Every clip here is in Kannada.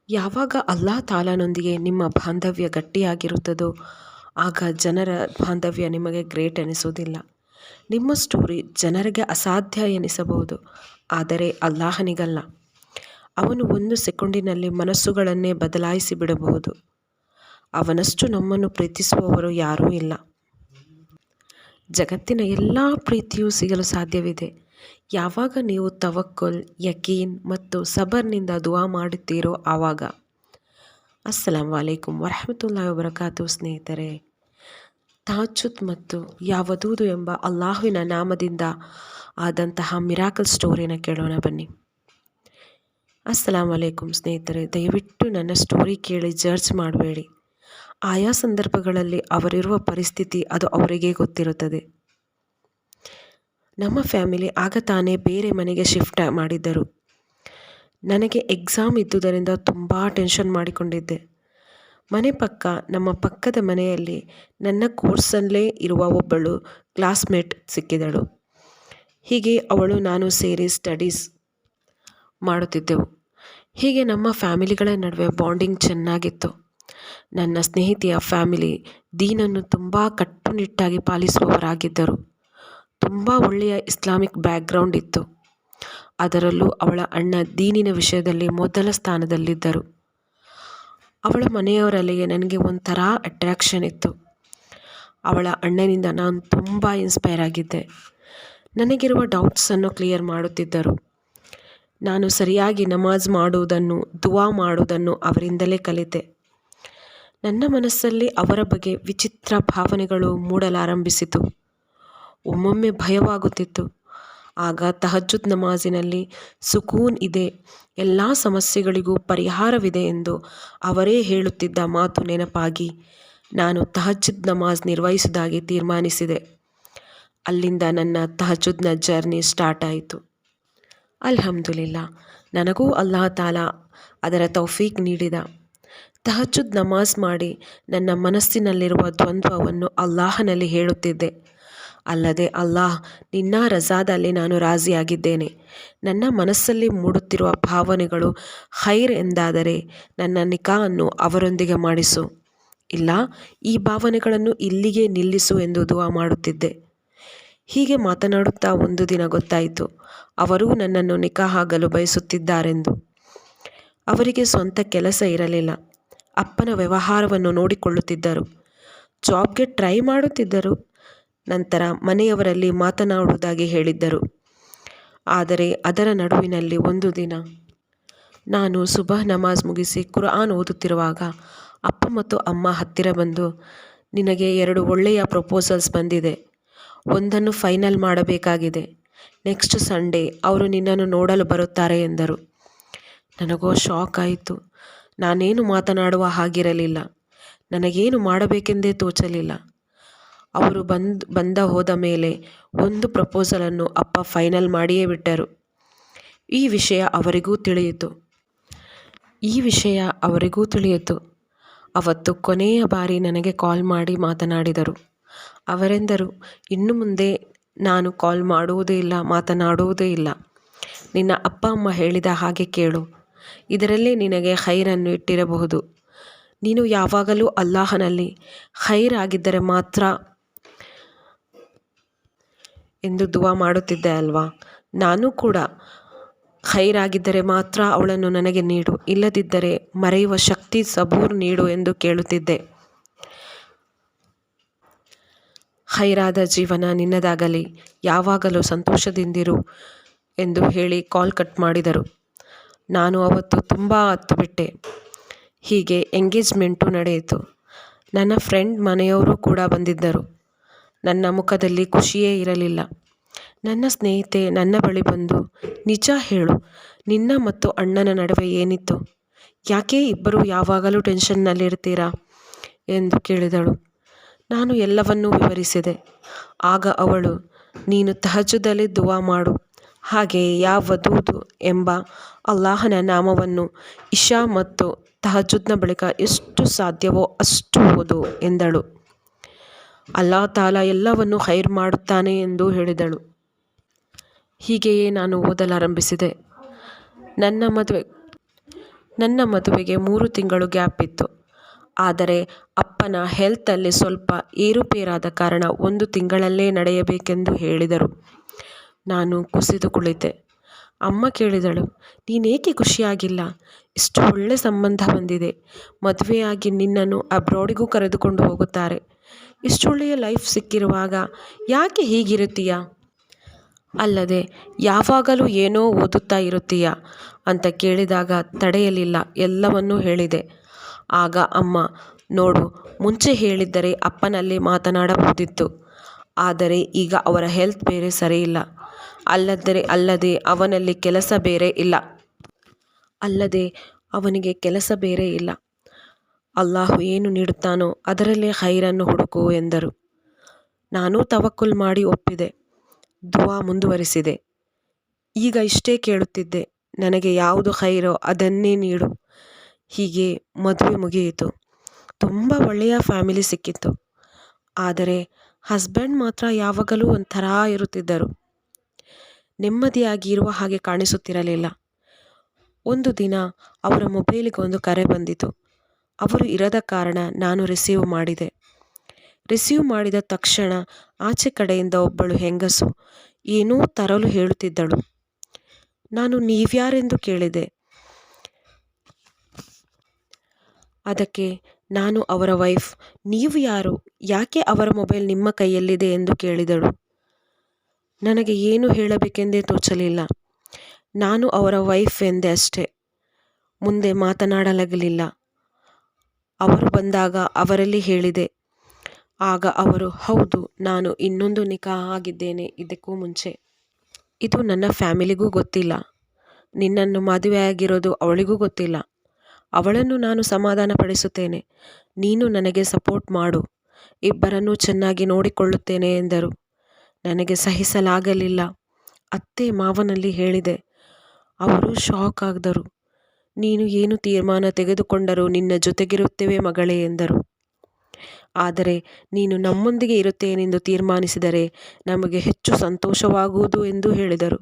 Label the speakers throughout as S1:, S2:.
S1: ಯಾವಾಗ ಅಲ್ಲಾಹ್ ತಾಲಾನೊಂದಿಗೆ ನಿಮ್ಮ ಬಾಂಧವ್ಯ ಗಟ್ಟಿಯಾಗಿರುತ್ತದೋ ಆಗ ಜನರ ಬಾಂಧವ್ಯ ನಿಮಗೆ ಗ್ರೇಟ್ ಎನಿಸುವುದಿಲ್ಲ. ನಿಮ್ಮ ಸ್ಟೋರಿ ಜನರಿಗೆ ಅಸಾಧ್ಯ ಎನಿಸಬಹುದು, ಆದರೆ ಅಲ್ಲಾಹನಿಗಲ್ಲ. ಅವನು ಒಂದು ಸೆಕೆಂಡಿನಲ್ಲಿ ಮನಸ್ಸುಗಳನ್ನೇ ಬದಲಾಯಿಸಿ ಬಿಡಬಹುದು. ಅವನಷ್ಟು ನಮ್ಮನ್ನು ಪ್ರೀತಿಸುವವರು ಯಾರೂ ಇಲ್ಲ. ಜಗತ್ತಿನ ಎಲ್ಲ ಪ್ರೀತಿಯೂ ಸಿಗಲು ಸಾಧ್ಯವಿದೆ ಯಾವಾಗ ನೀವು ತವಕ್ಕುಲ್, ಯಕೀನ್ ಮತ್ತು ಸಬರ್ನಿಂದ ದುವಾ ಮಾಡುತ್ತೀರೋ ಆವಾಗ. ಅಸ್ಸಲಾಮು ಅಲೈಕುಂ ವರಹಮತುಲ್ಲಾಹಿ ವಬರಕಾತು. ಸ್ನೇಹಿತರೆ, ತಹಜ್ಜುದ್ ಮತ್ತು ಯಾವದೂದು ಎಂಬ ಅಲ್ಲಾಹುವಿನ ನಾಮದಿಂದ ಆದಂತಹ ಮಿರಾಕಲ್ ಸ್ಟೋರಿನ ಕೇಳೋಣ ಬನ್ನಿ. ಅಸ್ಸಲಾಮು ಅಲೈಕುಂ ಸ್ನೇಹಿತರೆ, ದಯವಿಟ್ಟು ನನ್ನ ಸ್ಟೋರಿ ಕೇಳಿ ಜಡ್ಜ್ ಮಾಡಬೇಡಿ. ಆಯಾ ಸಂದರ್ಭಗಳಲ್ಲಿ ಅವರಿರುವ ಪರಿಸ್ಥಿತಿ ಅದು ಅವರಿಗೆ ಗೊತ್ತಿರುತ್ತದೆ. ನಮ್ಮ ಫ್ಯಾಮಿಲಿ ಆಗ ತಾನೇ ಬೇರೆ ಮನೆಗೆ ಶಿಫ್ಟ್ ಮಾಡಿದ್ದರು. ನನಗೆ ಎಕ್ಸಾಮ್ ಇದ್ದುದರಿಂದ ತುಂಬ ಟೆನ್ಷನ್ ಮಾಡಿಕೊಂಡಿದ್ದೆ. ಮನೆ ಪಕ್ಕ, ನಮ್ಮ ಪಕ್ಕದ ಮನೆಯಲ್ಲಿ ನನ್ನ ಕೋರ್ಸಲ್ಲೇ ಇರುವ ಒಬ್ಬಳು ಕ್ಲಾಸ್ಮೇಟ್ ಸಿಕ್ಕಿದಳು. ಹೀಗೆ ಅವಳು ನಾನು ಸೇರಿ ಸ್ಟಡೀಸ್ ಮಾಡುತ್ತಿದ್ದೆವು. ಹೀಗೆ ನಮ್ಮ ಫ್ಯಾಮಿಲಿಗಳ ನಡುವೆ ಬಾಂಡಿಂಗ್ ಚೆನ್ನಾಗಿತ್ತು. ನನ್ನ ಸ್ನೇಹಿತೆಯ ಫ್ಯಾಮಿಲಿ ದೀನನ್ನು ತುಂಬ ಕಟ್ಟುನಿಟ್ಟಾಗಿ ಪಾಲಿಸುವವರಾಗಿದ್ದರು. ತುಂಬ ಒಳ್ಳೆಯ ಇಸ್ಲಾಮಿಕ್ ಬ್ಯಾಕ್ಗ್ರೌಂಡ್ ಇತ್ತು. ಅದರಲ್ಲೂ ಅವಳ ಅಣ್ಣ ದೀನಿನ ವಿಷಯದಲ್ಲಿ ಮೊದಲ ಸ್ಥಾನದಲ್ಲಿದ್ದರು. ಅವಳ ಮನೆಯವರಲ್ಲಿಗೆ ನನಗೆ ಒಂಥರ ಅಟ್ರ್ಯಾಕ್ಷನ್ ಇತ್ತು. ಅವಳ ಅಣ್ಣನಿಂದ ನಾನು ತುಂಬ ಇನ್ಸ್ಪೈರ್ ಆಗಿದ್ದೆ. ನನಗಿರುವ ಡೌಟ್ಸನ್ನು ಕ್ಲಿಯರ್ ಮಾಡುತ್ತಿದ್ದರು. ನಾನು ಸರಿಯಾಗಿ ನಮಾಜ್ ಮಾಡುವುದನ್ನು, ದುವಾ ಮಾಡುವುದನ್ನು ಅವರಿಂದಲೇ ಕಲಿತೆ. ನನ್ನ ಮನಸ್ಸಲ್ಲಿ ಅವರ ಬಗ್ಗೆ ವಿಚಿತ್ರ ಭಾವನೆಗಳು ಮೂಡಲಾರಂಭಿಸಿತು. ಒಮ್ಮೊಮ್ಮೆ ಭಯವಾಗುತ್ತಿತ್ತು. ಆಗ ತಹಜ್ಜುದ್ ನಮಾಜಿನಲ್ಲಿ ಸುಕೂನ್ ಇದೆ, ಎಲ್ಲ ಸಮಸ್ಯೆಗಳಿಗೂ ಪರಿಹಾರವಿದೆ ಎಂದು ಅವರೇ ಹೇಳುತ್ತಿದ್ದ ಮಾತು ನೆನಪಾಗಿ ನಾನು ತಹಜ್ಜುದ್ ನಮಾಜ್ ನಿರ್ವಹಿಸುವುದಾಗಿ ತೀರ್ಮಾನಿಸಿದೆ. ಅಲ್ಲಿಂದ ನನ್ನ ತಹಜ್ಜುದ್ನ ಜರ್ನಿ ಸ್ಟಾರ್ಟ್ ಆಯಿತು. ಅಲ್ಹಮ್ದುಲಿಲ್ಲಾ, ನನಗೂ ಅಲ್ಲಾಹ್ ತಾಲಾ ಅದರ ತೌಫೀಕ್ ನೀಡಿದ. ತಹಜ್ಜುದ್ ನಮಾಜ್ ಮಾಡಿ ನನ್ನ ಮನಸ್ಸಿನಲ್ಲಿರುವ ದ್ವಂದ್ವವನ್ನು ಅಲ್ಲಾಹನಲ್ಲಿ ಹೇಳುತ್ತಿದ್ದೆ. ಅಲ್ಲದೆ, ಅಲ್ಲಾಹ್, ನಿನ್ನ ರಜಾದಲ್ಲಿ ನಾನು ರಾಜಿಯಾಗಿದ್ದೇನೆ. ನನ್ನ ಮನಸ್ಸಲ್ಲಿ ಮೂಡುತ್ತಿರುವ ಭಾವನೆಗಳು ಖೈರ್ ಎಂದಾದರೆ ನನ್ನ ನಿಕಾಹನ್ನು ಅವರೊಂದಿಗೆ ಮಾಡಿಸು, ಇಲ್ಲ ಈ ಭಾವನೆಗಳನ್ನು ಇಲ್ಲಿಗೆ ನಿಲ್ಲಿಸು ಎಂದು ದುವಾ ಮಾಡುತ್ತಿದ್ದೆ. ಹೀಗೆ ಮಾತನಾಡುತ್ತಾ ಒಂದು ದಿನ ಗೊತ್ತಾಯಿತು ಅವರೂ ನನ್ನನ್ನು ನಿಕಾಹ್ ಆಗಲು ಬಯಸುತ್ತಿದ್ದಾರೆಂದು. ಅವರಿಗೆ ಸ್ವಂತ ಕೆಲಸ ಇರಲಿಲ್ಲ. ಅಪ್ಪನ ವ್ಯವಹಾರವನ್ನು ನೋಡಿಕೊಳ್ಳುತ್ತಿದ್ದರು. ಜಾಬ್ಗೆ ಟ್ರೈ ಮಾಡುತ್ತಿದ್ದರು. ನಂತರ ಮನೆಯವರಲ್ಲಿ ಮಾತನಾಡುವುದಾಗಿ ಹೇಳಿದ್ದರು. ಆದರೆ ಅದರ ನಡುವಿನಲ್ಲಿ ಒಂದು ದಿನ ನಾನು ಸುಬಹ್ ನಮಾಜ್ ಮುಗಿಸಿ ಕುರ್ಆನ್ ಓದುತ್ತಿರುವಾಗ ಅಪ್ಪ ಮತ್ತು ಅಮ್ಮ ಹತ್ತಿರ ಬಂದು, ನಿನಗೆ 2 ಒಳ್ಳೆಯ ಪ್ರಪೋಸಲ್ಸ್ ಬಂದಿದೆ, ಒಂದನ್ನು ಫೈನಲ್ ಮಾಡಬೇಕಾಗಿದೆ, ನೆಕ್ಸ್ಟ್ ಸಂಡೇ ಅವರು ನಿನ್ನನ್ನು ನೋಡಲು ಬರುತ್ತಾರೆ ಎಂದರು. ನನಗೋ ಶಾಕ್ ಆಯಿತು. ನಾನೇನು ಮಾತನಾಡುವ ಹಾಗಿರಲಿಲ್ಲ. ನನಗೇನು ಮಾಡಬೇಕೆಂದೇ ತೋಚಲಿಲ್ಲ. ಅವರು ಬಂದ ಹೋದ ಮೇಲೆ ಒಂದು ಪ್ರಪೋಸಲನ್ನು ಅಪ್ಪ ಫೈನಲ್ ಮಾಡಿಯೇ ಬಿಟ್ಟರು. ಈ ವಿಷಯ ಅವರಿಗೂ ತಿಳಿಯಿತು. ಅವತ್ತು ಕೊನೆಯ ಬಾರಿ ನನಗೆ ಕಾಲ್ ಮಾಡಿ ಮಾತನಾಡಿದರು. ಅವರೆಂದರು, ಇನ್ನು ಮುಂದೆ ನಾನು ಕಾಲ್ ಮಾಡುವುದೇ ಇಲ್ಲ, ಮಾತನಾಡುವುದೇ ಇಲ್ಲ. ನಿನ್ನ ಅಪ್ಪ ಅಮ್ಮ ಹೇಳಿದ ಹಾಗೆ ಕೇಳು, ಇದರಲ್ಲೇ ನಿನಗೆ ಖೈರನ್ನು ಇಟ್ಟಿರಬಹುದು. ನೀನು ಯಾವಾಗಲೂ ಅಲ್ಲಾಹನಲ್ಲಿ ಖೈರ್ ಆಗಿದ್ದರೆ ಮಾತ್ರ ಎಂದು ದುವಾ ಮಾಡುತ್ತಿದ್ದೆ ಅಲ್ವಾ? ನಾನು ಕೂಡ ಖೈರಾಗಿದ್ದರೆ ಮಾತ್ರ ಅವಳನ್ನು ನನಗೆ ನೀಡು, ಇಲ್ಲದಿದ್ದರೆ ಮರೆಯುವ ಶಕ್ತಿ ಸಬೂರ್ ನೀಡು ಎಂದು ಕೇಳುತ್ತಿದ್ದೆ. ಖೈರಾದ ಜೀವನ ನಿನ್ನದಾಗಲಿ, ಯಾವಾಗಲೂ ಸಂತೋಷದಿಂದಿರು ಎಂದು ಹೇಳಿ ಕಾಲ್ ಕಟ್ ಮಾಡಿದರು. ನಾನು ಅವತ್ತು ತುಂಬ ಹತ್ತು ಬಿಟ್ಟೆ. ಹೀಗೆ ಎಂಗೇಜ್ಮೆಂಟು ನಡೆಯಿತು. ನನ್ನ ಫ್ರೆಂಡ್ ಮನೆಯವರು ಕೂಡ ಬಂದಿದ್ದರು. ನನ್ನ ಮುಖದಲ್ಲಿ ಖುಷಿಯೇ ಇರಲಿಲ್ಲ. ನನ್ನ ಸ್ನೇಹಿತೆ ನನ್ನ ಬಳಿ ಬಂದು, ನಿಜ ಹೇಳು, ನಿನ್ನ ಮತ್ತು ಅಣ್ಣನ ನಡುವೆ ಏನಿತ್ತು? ಯಾಕೆ ಇಬ್ಬರು ಯಾವಾಗಲೂ ಟೆನ್ಷನ್ನಲ್ಲಿರ್ತೀರಾ ಎಂದು ಕೇಳಿದಳು. ನಾನು ಎಲ್ಲವನ್ನೂ ವಿವರಿಸಿದೆ. ಆಗ ಅವಳು, ನೀನು ತಹಜ್ಜುದಲ್ಲಿ ದುವಾ ಮಾಡು, ಹಾಗೆಯೇ ಯಾವದೂದು ಎಂಬ ಅಲ್ಲಾಹನ ನಾಮವನ್ನು ಇಶಾ ಮತ್ತು ತಹಜ್ಜುದ್ನ ಬಳಿಕ ಎಷ್ಟು ಸಾಧ್ಯವೋ ಅಷ್ಟು ಓದು ಎಂದಳು. ಅಲ್ಲಾಹ್ ತಾಲಾ ಎಲ್ಲವನ್ನು ಖೈರ್ ಮಾಡುತ್ತಾನೆ ಎಂದು ಹೇಳಿದಳು. ಹೀಗೆಯೇ ನಾನು ಓದಲಾರಂಭಿಸಿದೆ. ನನ್ನ ನನ್ನ ಮದುವೆಗೆ 3 ತಿಂಗಳು ಗ್ಯಾಪ್ ಇತ್ತು. ಆದರೆ ಅಪ್ಪನ ಹೆಲ್ತಲ್ಲಿ ಸ್ವಲ್ಪ ಏರುಪೇರಾದ ಕಾರಣ 1 ತಿಂಗಳಲ್ಲೇ ನಡೆಯಬೇಕೆಂದು ಹೇಳಿದರು. ನಾನು ಕುಸಿದು ಕುಳಿತೆ. ಅಮ್ಮ ಕೇಳಿದಳು, ನೀನೇಕೆ ಖುಷಿಯಾಗಿಲ್ಲ? ಇಷ್ಟು ಒಳ್ಳೆ ಸಂಬಂಧ ಬಂದಿದೆ. ಮದುವೆಯಾಗಿ ನಿನ್ನನ್ನು ಅಬ್ರಾಡಿಗೂ ಕರೆದುಕೊಂಡು ಹೋಗುತ್ತಾರೆ. ಇಷ್ಟೊಳ್ಳೆಯ ಲೈಫ್ ಸಿಕ್ಕಿರುವಾಗ ಯಾಕೆ ಹೀಗಿರುತ್ತೀಯ? ಅಲ್ಲದೆ ಯಾವಾಗಲೂ ಏನೋ ಓದುತ್ತಾ ಇರುತ್ತೀಯ ಅಂತ ಕೇಳಿದಾಗ ತಡೆಯಲಿಲ್ಲ, ಎಲ್ಲವನ್ನೂ ಹೇಳಿದೆ. ಆಗ ಅಮ್ಮ, ನೋಡು, ಮುಂಚೆ ಹೇಳಿದ್ದರೆ ಅಪ್ಪನಲ್ಲಿ ಮಾತನಾಡಬಹುದಿತ್ತು. ಆದರೆ ಈಗ ಅವರ ಹೆಲ್ತ್ ಬೇರೆ ಸರಿಯಿಲ್ಲ. ಅಲ್ಲದೆ ಅವನಲ್ಲಿ ಕೆಲಸ ಬೇರೆ ಇಲ್ಲ. ಅಲ್ಲದೆ ಅವನಿಗೆ ಕೆಲಸ ಬೇರೆ ಇಲ್ಲ. ಅಲ್ಲಾಹು ಏನು ನೀಡುತ್ತಾನೋ ಅದರಲ್ಲೇ ಖೈರನ್ನು ಹುಡುಕು ಎಂದರು. ನಾನೂ ತವಕ್ಕುಲ್ ಮಾಡಿ ಒಪ್ಪಿದೆ. ದುವಾ ಮುಂದುವರಿಸಿದೆ. ಈಗ ಇಷ್ಟೇ ಕೇಳುತ್ತಿದ್ದೆ, ನನಗೆ ಯಾವುದು ಖೈರೋ ಅದನ್ನೇ ನೀಡು. ಹೀಗೆ ಮದುವೆ ಮುಗಿಯಿತು. ತುಂಬ ಒಳ್ಳೆಯ ಫ್ಯಾಮಿಲಿ ಸಿಕ್ಕಿತ್ತು. ಆದರೆ ಹಸ್ಬೆಂಡ್ ಮಾತ್ರ ಯಾವಾಗಲೂ ಒಂಥರ ಇರುತ್ತಿದ್ದರು. ನೆಮ್ಮದಿಯಾಗಿ ಇರುವ ಹಾಗೆ ಕಾಣಿಸುತ್ತಿರಲಿಲ್ಲ. ಒಂದು ದಿನ ಅವರ ಮೊಬೈಲಿಗೆ ಒಂದು ಕರೆ ಬಂದಿತು. ಅವರು ಇರದ ಕಾರಣ ನಾನು ರಿಸೀವ್ ಮಾಡಿದೆ. ರಿಸೀವ್ ಮಾಡಿದ ತಕ್ಷಣ ಆಚೆ ಕಡೆಯಿಂದ ಒಬ್ಬಳು ಹೆಂಗಸು ಏನೋ ತರಲು ಹೇಳುತ್ತಿದ್ದಳು. ನಾನು ನೀವ್ಯಾರೆಂದು ಕೇಳಿದೆ. ಅದಕ್ಕೆ ನಾನು ಅವರ ವೈಫ್. ನೀವು ಯಾರು? ಯಾಕೆ ಅವರ ಮೊಬೈಲ್ ನಿಮ್ಮ ಕೈಯಲ್ಲಿದೆ ಎಂದು ಕೇಳಿದಳು. ನನಗೆ ಏನು ಹೇಳಬೇಕೆಂದೇ ತೋಚಲಿಲ್ಲ. ನಾನು ಅವರ ವೈಫ್ ಎಂದೆ ಅಷ್ಟೆ. ಮುಂದೆ ಮಾತನಾಡಲಾಗಲಿಲ್ಲ. ಅವರು ಬಂದಾಗ ಅವರಲ್ಲಿ ಹೇಳಿದೆ. ಆಗ ಅವರು, ಹೌದು, ನಾನು ಇನ್ನೊಂದು ನಿಖಾ ಆಗಿದ್ದೇನೆ ಇದಕ್ಕೂ ಮುಂಚೆ. ಇದು ನನ್ನ ಫ್ಯಾಮಿಲಿಗೂ ಗೊತ್ತಿಲ್ಲ. ನಿನ್ನನ್ನು ಮದುವೆಯಾಗಿರೋದು ಅವಳಿಗೂ ಗೊತ್ತಿಲ್ಲ. ಅವಳನ್ನು ನಾನು ಸಮಾಧಾನ ಪಡಿಸುತ್ತೇನೆ. ನೀನು ನನಗೆ ಸಪೋರ್ಟ್ ಮಾಡು. ಇಬ್ಬರನ್ನೂ ಚೆನ್ನಾಗಿ ನೋಡಿಕೊಳ್ಳುತ್ತೇನೆ ಎಂದರು. ನನಗೆ ಸಹಿಸಲಾಗಲಿಲ್ಲ. ಅತ್ತೆ ಮಾವನಲ್ಲಿ ಹೇಳಿದೆ. ಅವರು ಶಾಕ್ ಆದರು. ನೀನು ಏನು ತೀರ್ಮಾನ ತೆಗೆದುಕೊಂಡರೂ ನಿನ್ನ ಜೊತೆಗಿರುತ್ತೇವೆ ಮಗಳೇ ಎಂದರು. ಆದರೆ ನೀನು ನಮ್ಮೊಂದಿಗೆ ಇರುತ್ತೇನೆಂದು ತೀರ್ಮಾನಿಸಿದರೆ ನಮಗೆ ಹೆಚ್ಚು ಸಂತೋಷವಾಗುವುದು ಎಂದು ಹೇಳಿದರು.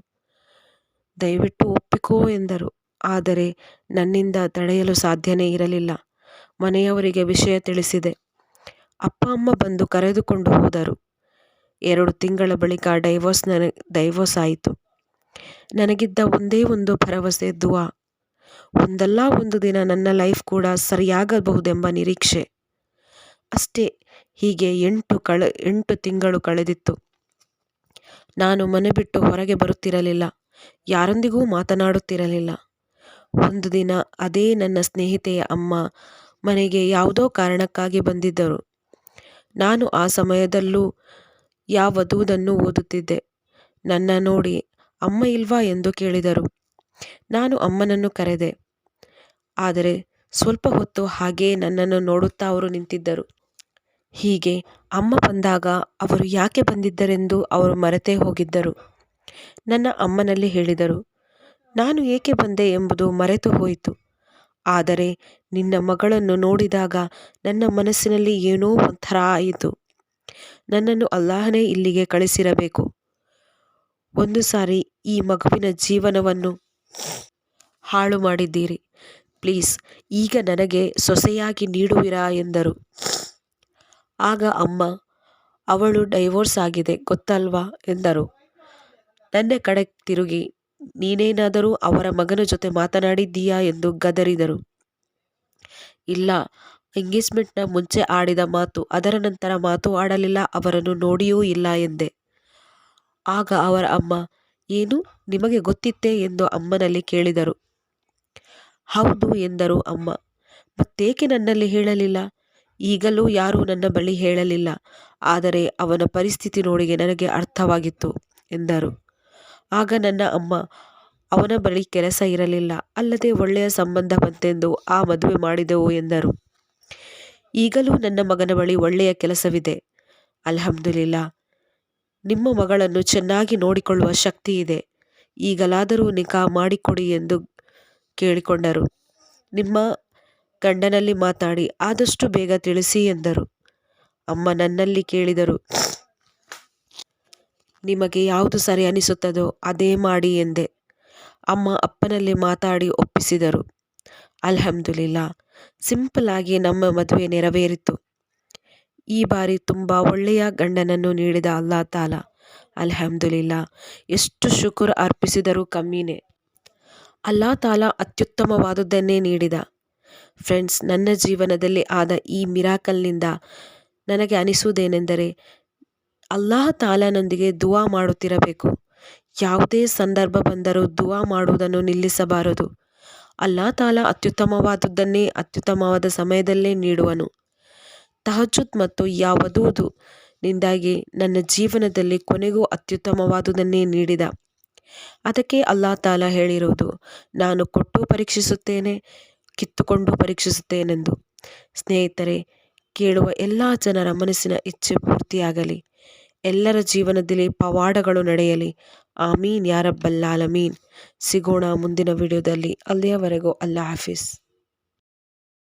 S1: ದಯವಿಟ್ಟು ಒಪ್ಪಿಕೋ ಎಂದರು. ಆದರೆ ನನ್ನಿಂದ ತಡೆಯಲು ಸಾಧ್ಯನೇ ಇರಲಿಲ್ಲ. ಮನೆಯವರಿಗೆ ವಿಷಯ ತಿಳಿಸಿದೆ. ಅಪ್ಪ ಅಮ್ಮ ಬಂದು ಕರೆದುಕೊಂಡು ಹೋದರು. 2 ತಿಂಗಳ ಬಳಿಕ ಡೈವೋರ್ಸ್ ಆಯಿತು. ನನಗಿದ್ದ ಒಂದೇ ಒಂದು ಭರವಸೆ ದುವಾ. ಒಂದಲ್ಲ ಒಂದು ದಿನ ನನ್ನ ಲೈಫ್ ಕೂಡ ಸರಿಯಾಗಬಹುದೆಂಬ ನಿರೀಕ್ಷೆ ಅಷ್ಟೇ. ಹೀಗೆ 8 ತಿಂಗಳು ಕಳೆದಿತ್ತು. ನಾನು ಮನೆ ಬಿಟ್ಟು ಹೊರಗೆ ಬರುತ್ತಿರಲಿಲ್ಲ. ಯಾರೊಂದಿಗೂ ಮಾತನಾಡುತ್ತಿರಲಿಲ್ಲ. ಒಂದು ದಿನ ಅದೇ ನನ್ನ ಸ್ನೇಹಿತೆಯ ಅಮ್ಮ ಮನೆಗೆ ಯಾವುದೋ ಕಾರಣಕ್ಕಾಗಿ ಬಂದಿದ್ದರು. ನಾನು ಆ ಸಮಯದಲ್ಲೂ ಯಾವುದನ್ನು ಓದುತ್ತಿದ್ದೆ. ನನ್ನ ನೋಡಿ, ಅಮ್ಮ ಇಲ್ವಾ ಎಂದು ಕೇಳಿದರು. ನಾನು ಅಮ್ಮನನ್ನು ಕರೆದೆ. ಆದರೆ ಸ್ವಲ್ಪ ಹೊತ್ತು ಹಾಗೇ ನನ್ನನ್ನು ನೋಡುತ್ತಾ ಅವರು ನಿಂತಿದ್ದರು. ಹೀಗೆ ಅಮ್ಮ ಬಂದಾಗ ಅವರು ಯಾಕೆ ಬಂದಿದ್ದರೆಂದು ಅವರು ಮರೆತೇ ಹೋಗಿದ್ದರು. ನನ್ನ ಅಮ್ಮನಲ್ಲಿ ಹೇಳಿದರು. ನಾನು ಏಕೆ ಬಂದೆ ಎಂಬುದು ಮರೆತು ಹೋಯಿತು. ಆದರೆ ನಿನ್ನ ಮಗಳನ್ನು ನೋಡಿದಾಗ ನನ್ನ ಮನಸ್ಸಿನಲ್ಲಿ ಏನೋ ಒಂಥರ ಆಯಿತು. ನನ್ನನ್ನು ಅಲ್ಲಾಹನೇ ಇಲ್ಲಿಗೆ ಕಳಿಸಿರಬೇಕು. ಒಂದು ಸಾರಿ ಈ ಮಗುವಿನ ಜೀವನವನ್ನು ಹಾಳು ಮಾಡಿದ್ದೀರಿ. ಪ್ಲೀಸ್ ಈಗ ನನಗೆ ಸೊಸೆಯಾಗಿ ನೀಡುವಿರಾ ಎಂದರು. ಆಗ ಅಮ್ಮ, ಅವಳು ಡೈವೋರ್ಸ್ ಆಗಿದೆ ಗೊತ್ತಲ್ವಾ ಎಂದರು. ನನ್ನ ಕಡೆ ತಿರುಗಿ, ನೀನೇನಾದರೂ ಅವರ ಮಗನ ಜೊತೆ ಮಾತನಾಡಿದ್ದೀಯಾ ಎಂದು ಗದರಿದರು. ಇಲ್ಲ, ಎಂಗೇಜ್ಮೆಂಟ್ನ ಮುಂಚೆ ಆಡಿದ ಮಾತು, ಅದರ ನಂತರ ಮಾತು ಆಡಲಿಲ್ಲ, ಅವರನ್ನು ನೋಡಿಯೂ ಇಲ್ಲ ಎಂದೆ. ಆಗ ಅವರ ಅಮ್ಮ, ಏನು ನಿಮಗೆ ಗೊತ್ತಿತ್ತೇ ಎಂದು ಅಮ್ಮನಲ್ಲಿ ಕೇಳಿದರು. ಹೌದು ಎಂದರು ಅಮ್ಮ. ಮತ್ತೇಕೆ ನನ್ನಲ್ಲಿ ಹೇಳಲಿಲ್ಲ? ಈಗಲೂ ಯಾರೂ ನನ್ನ ಬಳಿ ಹೇಳಲಿಲ್ಲ. ಆದರೆ ಅವನ ಪರಿಸ್ಥಿತಿ ನೋಡಿ ನನಗೆ ಅರ್ಥವಾಗಿತ್ತು ಎಂದರು. ಆಗ ನನ್ನ ಅಮ್ಮ, ಅವನ ಬಳಿ ಕೆಲಸ ಇರಲಿಲ್ಲ, ಅಲ್ಲದೆ ಒಳ್ಳೆಯ ಸಂಬಂಧ ಬಂತೆಂದು ಆ ಮದುವೆ ಮಾಡಿದೆವು ಎಂದರು. ಈಗಲೂ ನನ್ನ ಮಗನ ಬಳಿ ಒಳ್ಳೆಯ ಕೆಲಸವಿದೆ. ಅಲ್ಹಮ್ದುಲಿಲ್ಲಾ. ನಿಮ್ಮ ಮಗಳನ್ನು ಚೆನ್ನಾಗಿ ನೋಡಿಕೊಳ್ಳುವ ಶಕ್ತಿ ಇದೆ. ಈಗಲಾದರೂ ನಿಖಾ ಮಾಡಿಕೊಡಿ ಎಂದು ಕೇಳಿಕೊಂಡರು. ನಿಮ್ಮ ಗಂಡನಲ್ಲಿ ಮಾತಾಡಿ ಆದಷ್ಟು ಬೇಗ ತಿಳಿಸಿ ಎಂದರು. ಅಮ್ಮ ನನ್ನಲ್ಲಿ ಕೇಳಿದರು. ನಿಮಗೆ ಯಾವುದು ಸರಿ ಅನಿಸುತ್ತದೋ ಅದೇ ಮಾಡಿ ಎಂದೆ. ಅಮ್ಮ ಅಪ್ಪನಲ್ಲಿ ಮಾತಾಡಿ ಒಪ್ಪಿಸಿದರು. ಅಲ್ಹಮ್ದುಲಿಲ್ಲಾ, ಸಿಂಪಲ್ ಆಗಿ ನಮ್ಮ ಮದುವೆ ನೆರವೇರಿತು. ಈ ಬಾರಿ ತುಂಬ ಒಳ್ಳೆಯ ಗಂಡನನ್ನು ನೀಡಿದ ಅಲ್ಲಾ ತಾಲ. ಅಲ್ಹಮ್ದುಲಿಲ್ಲಾ, ಎಷ್ಟು ಶುಕ್ರ್ ಅರ್ಪಿಸಿದರೂ ಕಮ್ಮಿನೇ. ಅಲ್ಲಾ ತಾಲ ಅತ್ಯುತ್ತಮವಾದುದನ್ನೇ ನೀಡಿದ. ಫ್ರೆಂಡ್ಸ್, ನನ್ನ ಜೀವನದಲ್ಲಿ ಆದ ಈ ಮಿರಾಕಲ್ನಿಂದ ನನಗೆ ಅನಿಸುವುದೇನೆಂದರೆ, ಅಲ್ಲಾಹ ತಾಲನೊಂದಿಗೆ ದುವಾ ಮಾಡುತ್ತಿರಬೇಕು. ಯಾವುದೇ ಸಂದರ್ಭ ಬಂದರೂ ದುವಾ ಮಾಡುವುದನ್ನು ನಿಲ್ಲಿಸಬಾರದು. ಅಲ್ಲಾ ತಾಲ ಅತ್ಯುತ್ತಮವಾದುದನ್ನೇ ಅತ್ಯುತ್ತಮವಾದ ಸಮಯದಲ್ಲೇ ನೀಡುವನು. ತಹಜ್ಜುದ್ ಮತ್ತು ಯಾವುದೂ ನಿಂದಾಗಿ ನನ್ನ ಜೀವನದಲ್ಲಿ ಕೊನೆಗೂ ಅತ್ಯುತ್ತಮವಾದುದನ್ನೇ ನೀಡಿದ. ಅದಕ್ಕೆ ಅಲ್ಲಾ ತಾಲ ಹೇಳಿರುವುದು, ನಾನು ಕೊಟ್ಟು ಪರೀಕ್ಷಿಸುತ್ತೇನೆ, ಕಿತ್ತುಕೊಂಡು ಪರೀಕ್ಷಿಸುತ್ತೇನೆಂದು. ಸ್ನೇಹಿತರೆ, ಕೇಳುವ ಎಲ್ಲ ಜನರ ಮನಸ್ಸಿನ ಇಚ್ಛೆ ಪೂರ್ತಿಯಾಗಲಿ. ಎಲ್ಲರ ಜೀವನದಲ್ಲಿ ಪವಾಡಗಳು ನಡೆಯಲಿ. ಆಮೀನ್ ಯಾ ರಬ್ಬಲ್ ಆಲಮೀನ್. ಸಿಗೋಣ ಮುಂದಿನ ವಿಡಿಯೋದಲ್ಲಿ. ಅಲ್ಲಿಯವರೆಗೂ ಅಲ್ಲಾ ಹಾಫಿಸ್.